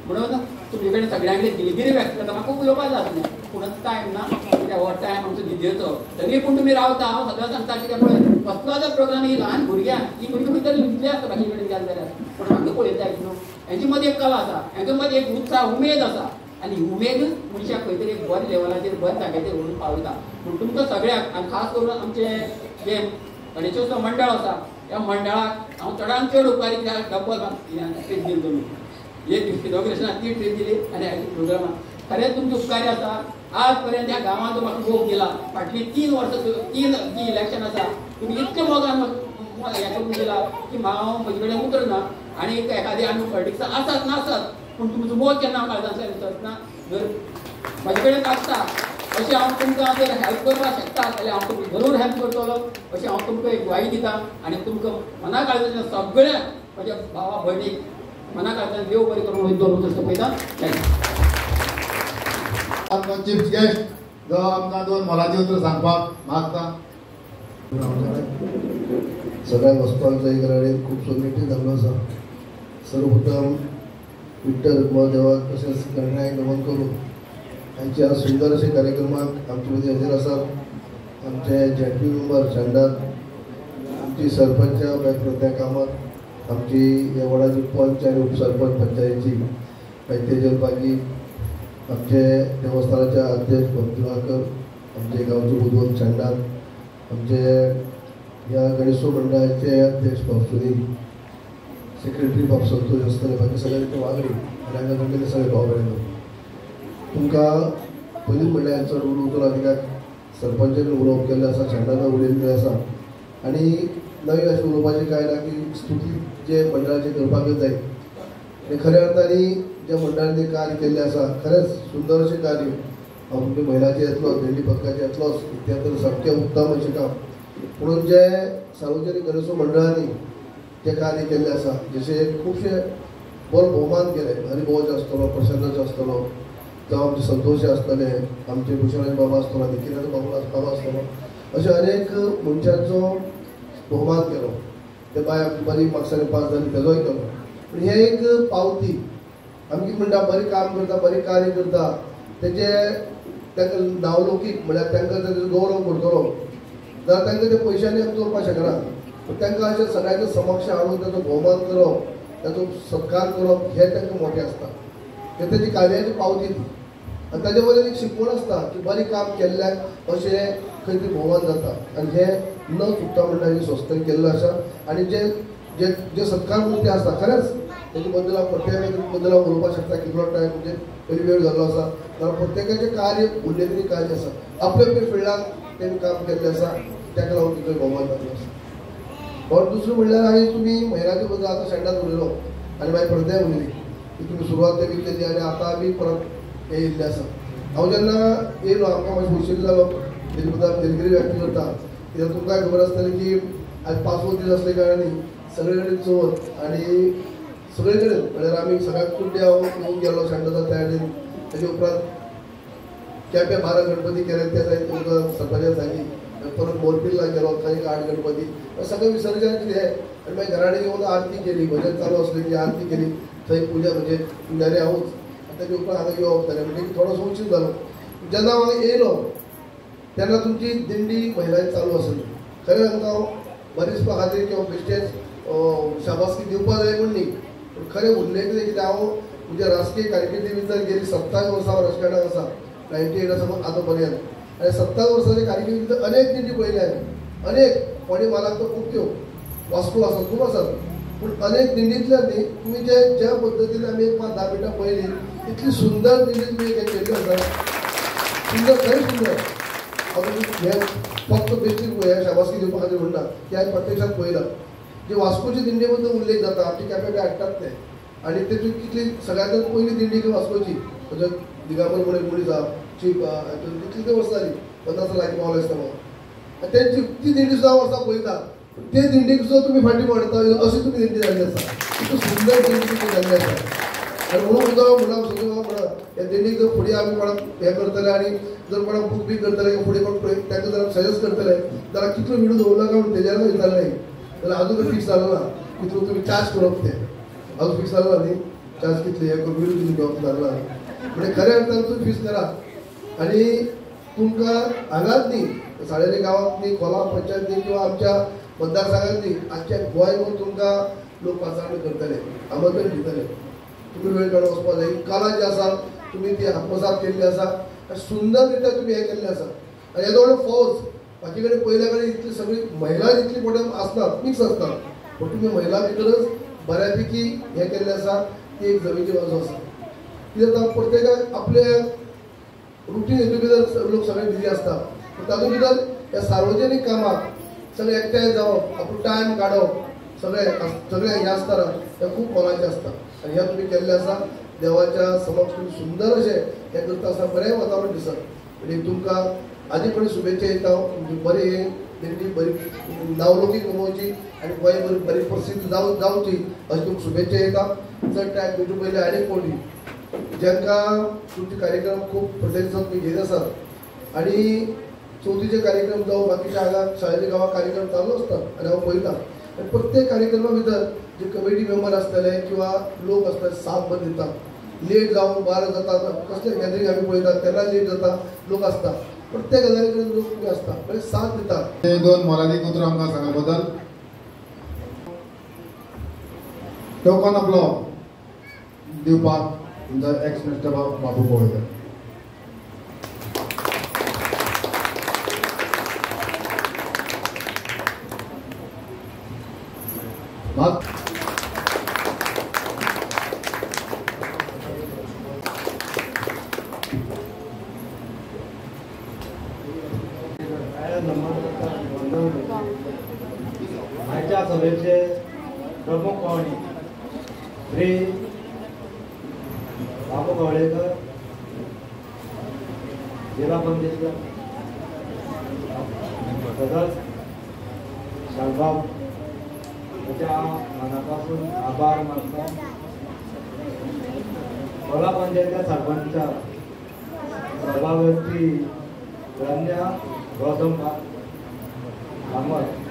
Speaker 5: म्हणून तुमचे कडेन सगळ्यां कडेन दिलगिरी व्यक्त करता. म्हाका उलोवपाक जातलें पूण टायम ना कित्याक हो टायम आमचो दिल्लीचो. तरी पूण तुमी रावता हांव सदां सांगता कित्याक पळय कसलो जर प्रोग्राम ही ल्हान भुरग्यां ही भुरगीं भितर लिपली आसता बाकी कडेन गेले जाल्यार पूण हांगा पळयता न्हू हेंचे मदीं एक कला आसा हेंचे मदीं एक उत्साह उमेद आसा आनी उमेद मनशाक खंय तरी एक बऱ्या लेवलाचेर बऱ्या जाग्याचेर व्हरून पावयता. पूण तुमकां सगळ्याक आनी खास करून आमचे जे गणेशोत्सव मंडळ आसा ह्या मंडळाक हांव चडांत चड उपकारी कित्याक डब्बल ट्रीप दिली तुमी. एक इनॉग्रेशनाक ती ट्रीप दिली आनी हाची प्रोग्रामाक खरेंच तुमचे उपकारी आसा. आज पर्यंत ह्या गांवांत म्हाका भोग दिला. फाटलीं 3 वर्सां 3 जी इलेक्शन आसा तुमी इतके मोगान हें करून दिला की हांव म्हजे कडेन उतरना आनी एखादी आमी पॉलिटिक्सां आसात नासात पूण तुमचो मोग केन्ना हांव काळजांतल्यान विसरना. जर म्हजे कडेन आसता अशें हांव तुमकां जर हेल्प करपाक शकता जाल्यार हांव तुमकां जरूर हेल्प करतलो. अशें हांव तुमकां एक ग्वाही दिता आनी तुमकां मना काळजांतल्यान सगळ्यांक म्हज्या भावा भयणीक मना काळजांतल्यान देव बरें करून वयत दवरूं तशें पळयता.
Speaker 1: आमकां चीफ गेस्ट जो आमकां 2 मोलाची उतरां सांगपाक मागता.
Speaker 6: सगळ्या वस्तांचो एक राडेन खूबसो मिटींग जाल्लो आसा. सर्वप्रथम विठ्ठल रुक्मा देवाक तशेंच गणरायाक नमन करून आमच्या सुंदर अशे कार्यक्रमाक आमचे मदीं हजर आसात आमचे जेपी मेंबर शेंडात आमची सरपंच त्या कामात आमची ह्या वॉर्डाची पंच आनी उपसरपंच पंचायतीची तेजल पागी आमचे देवस्थानाचे अध्यक्ष भक्तिवाकर आमचे गांवचे बुधवंत शेंडात आमचे ह्या गणेशोत्सव मंडळाचे अध्यक्ष बाब सुनील सेक्रेटरी बाब संतोष आसतले बाकी सगळे वांगडी आनी हांगा जमलेले सगळे भाव भयण तुमकां पयलींच म्हणल्यार चड उलोवचो ना कित्याक सरपंचान उलोवप केल्लें आसा शेंडाना उलयल्लें आसा आनी नवीन अशें उलोवपाचें कांय ना की स्तुती जे मंडळाचें करपाकच जाय. आनी खऱ्या अर्थांनी ज्या मंडळांनी कार्य केल्लें आसा खरेंच सुंदर अशें कार्य आमचे महिलाचे येतलोच दिंडी पथकाचे येतलोच इत्यादी तर सामकें उत्तम अशें काम. म्हणून जे सार्वजनीक गणेशोत्सव मंडळांनी जे कार्य केल्लें आसा जशे खुबशे बरो भोवमान केले हरिभोवचे आसतलो प्रसन्नाचे आसतलो जावं आमचे संतोशी आसतले आमचे भुशणाचे बाबा आसतलो निखिलाचो बाबा आसतलो अशे अनेक मनशांचो भोवमान केलो. ते भायर आमची बरी मार्क्सांनी पास जाली तेजोय केलो. पूण हे एक पावती आमी कितें म्हणटा बरें काम करता बरें कार्य करता तेजे तांकां नावलौकीक म्हळ्यार तांकां तेजो गौरव करतलो जाल्यार तांकां ते पयशांनी आमी दवरपाक शकना. पूण तांकां अशें सगळ्यांच्या समक्ष हाडून ताचो भोवमान करप ताचो सत्कार करप हें तांकां मोठें आसता. हे तेजी कार्याची पावती ती आनी ताजे वयल्यान एक शिकवण आसता की बरें काम केल्ल्याक अशें खंय तरी भोवमान जाता आनी हें न चुकता मंडळाची संस्थेन केल्लो आसा. आनी जे जे जे सत्कार मुर्ती आसता खरेंच तेजे बद्दल हांव प्रत्येक बद्दल हांव उलोवपाक शकता कितलो टायम म्हणजे पयली वेळ जाल्लो आसा कारण प्रत्येकाचें कार्य उल्लेखनीय कार्य आसा आपल्या आपल्या फिल्डांत तेणें काम केल्लें आसा ताका लागून तिजो भोवमान जाल्लो आसा. और दुसरें म्हणल्यार हांवें तुमी महिलाचे बद्दल आतां शेंडात उलयलो आनी मागीर परते उलयली की तुमी सुरवात तेमी केली आनी आतां आमी परत हे येयल्ले आसा. हांव जेन्ना येयलो आमकां मातशें उशीर जालो दिलगिरी व्यक्त करता कित्याक तुमकां खबर आसतलें की आज 5वो दीस असले कारणाने सगळे कडेन चवथ आणि सगळे कडेन म्हळ्यार आमी सगळ्यात कुड्डे हांव येवन गेलो शांतता तयारीन ताजे उपरांत केप्यां 12 गणपती केले त्या जाय तुमकां सरपंचान सांगी परत मोरपिल्ला गेलो थंय 8 गणपती सगळें विसर्जन कितें आनी मागीर घरा कडेन येवन आरती केली भजन चालू आसलें की आरती केली थंय पुजा म्हणजे पुजारी हांवूच ताजे उपरांत हांगा येवप जालें म्हणजे थोडोसो उशीर जालो जेन्ना हांव येयलो तेन्ना तुमची दिंडी महिलांची चालू आसली खरें सांगता हांव बरें दिसपा खातीर किंवा बेश्टेच शाबासकी दिवपा जाय म्हण न्ही पूण खरें उल्लेख कितें हांव म्हज्या राजकीय कारकिर्दी भितर गेली 27 वर्सां राजकारणांत आसा 98 आसा आतां पर्यंत आनी 27 वर्सांच्या कारकिर्दी भितर अनेक दिंडी पळयल्या अनेक कोणी मालाक तो खूब त्यो वास्को आसात खूब आसात पूण अनेक दिंडींतल्यान न्ही तुमी ज्या पद्दतीन आमी एक 5-10 मिनटां पळयली इतली सुंदर दिंडी तुमी केल्ली आसा सुंदर खरें सुंदर हे फक्त बेश्टीक हे शाबासकी दिवपा खातीर म्हणटा की हांवें प्रत्यक्षात पळयलां जे वास्कोची दिंडी बद्दल उल्लेख जाता आमचे केपें हाडटात ते आनी तेतून कितली सगळ्यांत पयली दिंडी की वास्कोची म्हणजे दिगांबर म्हणून मनीस आहा चीफ कितली वर्सां जाली 50 लागी पावले आसतना तेंची ती दिंडी सुद्दां वर्सां पळयता ते दिंडीक सुद्दां तुमी फाटीं मारता अशी तुमी दिंडी जाल्ली आसा इतली सुंदर दिंडी तुमी जाल्ली आसा आनी म्हणून सुद्दां म्हणा ह्या दिंडीक जर फुडें आमी कोणाक हें करतले आनी जर कोणाक बूक बी करतले फुडें कोण तांकां जर सजेस्ट करतले जाल्यार कितलो विडो दवरनाका म्हण तेजेर वयताले न्ही जाल्यार अजून फिक्स जालो ना कितलो तुमी चार्ज करप ते अजून फिक्स जालो ना न्ही चार्ज कितले हे विडो तुमी घेवप जालो ना म्हणजे खऱ्या अर्थान तुमी फिक्स करा आनी तुमकां हांगाच न्ही साळेरी गांवांत न्ही खोला पंचायत न्ही किंवा आमच्या मतदारसंघात न्ही आख्या गोंयभर तुमकां लोक पाचारणी करतले आमंत्रण दितले तुमी वेळ काडून वचपाक जाय कला जी आसा तुमी ती आत्मसात केल्ली आसा सुंदर रित्या तुमी हें केल्लें आसा आनी येदो व्हडलो फौज बाकी कडेन पयल्या कडेन इतली सगळी महिला इतली मोठ्या आसनात मिक्स आसतात पूण तुमी महिला भितरच बऱ्यापैकी हें केल्लें आसा ती एक जमेची बाजू आसा कित्याक जाता प्रत्येकाक आपले रुटीन हेतू भितर लोक सगळे बिजी आसता पूण तातूंत भितर ह्या सार्वजनीक कामाक सगळे एकठांय जावप आपूण टायम काडप सगळे हें आसता हें खूब मोलाचें आसता आनी हें तुमी केल्लें आसा देवाच्या समक्ष तुमी सुंदर अशें हें करता आसतना बरें वातावरण दिसता म्हणजे तुमकां आदी पण शुभेच्छा दिता म्हणजे बरी दिंडी बरी नावलौकीक कमोवची आनी गोंय बरी प्रसिद्ध जावची अशी तुमकां शुभेच्छा दिता चड टायम तुमचे पयलीं आनीक कोणी जांकां तुमचे कार्यक्रम खूब प्रतिसाद तुमी घेत आसात आनी चवथीचे कार्यक्रम जावं बाकीच्या हांगा शाळेच्या गांवांत कार्यक्रम चालू आसतात आनी हांव पळयतां आनी प्रत्येक कार्यक्रमा भितर जे कमिटी मेंबर आसतले किंवा लोक आसतले साथ बरें दितात लेट जावन 12 जाता कसलें गॅदरींग आमी पळयतात तेन्ना लेट जाता लोक आसता प्रत्येक गजाली कडेन लोक तुमी आसता म्हणजे साथ दितात
Speaker 1: हे 2 मोलादीक उतरां आमकां सांगले बद्दल टोकन आपलो दिवपाक तुमचो एक्स मिनिस्टर बाबू पळयता
Speaker 7: आजच्या सभेचे प्रमुख पाहुणे श्री बाबू गवळेकर जिल्हा पंचायतीचे सदस्य शालबाब त्याच्या मनापासून आभार मानतो खोला पंचायतीच्या सरपंच प्रभावती रंजा गौतम कामत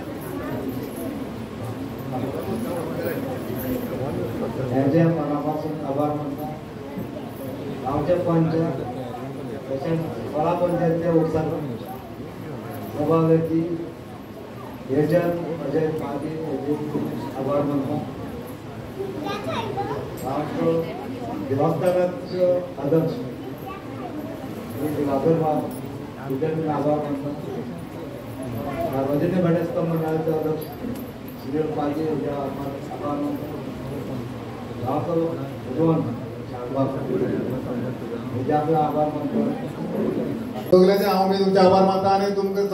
Speaker 7: यांच्या मनापासून आभार मानतो गावचे पंच तसेच खोला पंचायतीचे उपसरपंच प्रभावती एजंट अजय पाटील आभार मानतो राष्ट्र दिवसदाराचे अध्यक्ष दिवाकरबाब मी आभार मानतो सार्वजनिक गणेशोत्सव मंडळाचे अध्यक्ष सुनील पाटील यांचे आभार मानतो गावचा भगवान शालबाब यांचे आपला आभार मानतो
Speaker 1: सगळ्यांचे हांव बी तुमचे आभार मानता आनी तुमकां